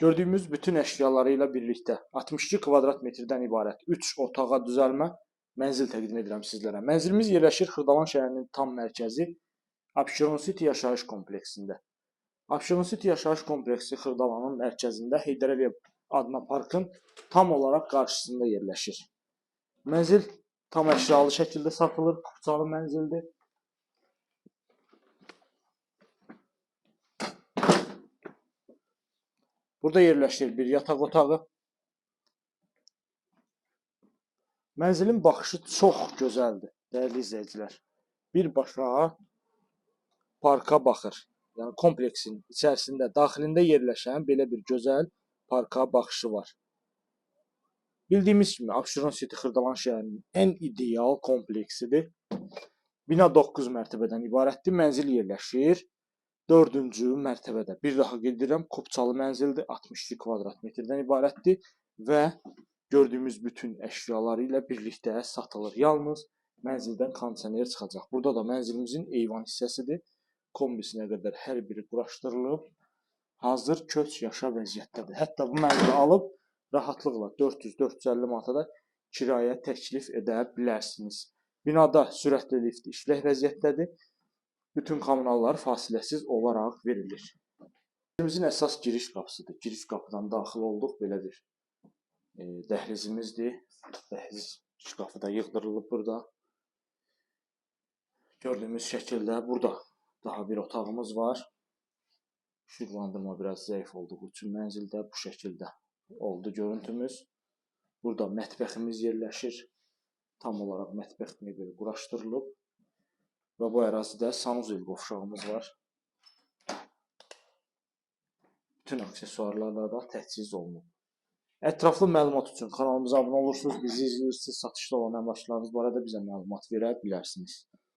Gördüyümüz bütün əşyaları ilə birlikdə 62 kvadrat metrdən ibarət 3 otağa düzəlmə mənzil təqdim edirəm sizlərə. Mənzilimiz yerləşir Xırdalan şəhərinin tam mərkəzi Abşeron City yaşayış kompleksində. Abşeron City yaşayış kompleksi Xırdalanın mərkəzində Heydər Əliyev adına parkın tam olaraq qarşısında yerləşir. Mənzil tam əşyalı şəkildə satılır, kupçalı mənzildir. Burada yerləşir bir yataq otağı. Mənzilin baxışı çox gözəldir, dəyərli izləyicilər. Birbaşa parka baxır. Yəni kompleksin içərisində, daxilində yerləşən belə bir gözəl parka baxışı var. Bildiyimiz kimi Abşeron City Xırdalan şəhərinin ən ideal kompleksidir. Bina 9 mərtəbədən ibarətdir. Mənzil yerləşir 4-cü mərtəbədə. Bir daha qeyd edirəm, kupçalı mənzildir, 62 kvadrat metrdən ibarətdir və gördüyümüz bütün əşyaları ilə birlikdə satılır. Yalnız mənzildən kondisioner çıxacaq. Burada da mənzilimizin eyvan hissəsidir. Kombisinə qədər hər biri quraşdırılıb, hazır köç yaşa vəziyyətdədir. Hətta bu mənzili alıb rahatlıqla 400-450 manata da kirayə təklif edə bilərsiniz. Binada sürətli lift işlək vəziyyətdədir. Bütün kommunallar fasiləsiz olaraq verilir. Evimizin əsas giriş qapısıdır. Giriş qapıdan daxil olduq. Belə bir dəhlizimizdir. Dəhliz şkafı da yığdırılıb burada. Gördüyümüz şəkildə burada daha bir otağımız var. İşıqlandırma biraz zəif olduğu üçün mənzildə bu şəkildə oldu görüntümüz. Burada mətbəximiz yerləşir. Tam olaraq mətbəx mebeli quraşdırılıb. Və bu ərazidə sanuzel qovşağımız var. Bütün aksesuarlarla da təchiz olunub. Ətraflı məlumat üçün kanalımıza abunə olursunuz, bizi izləyirsiniz, satışda olan əmlaklarınız barədə bizə məlumat verə bilərsiniz.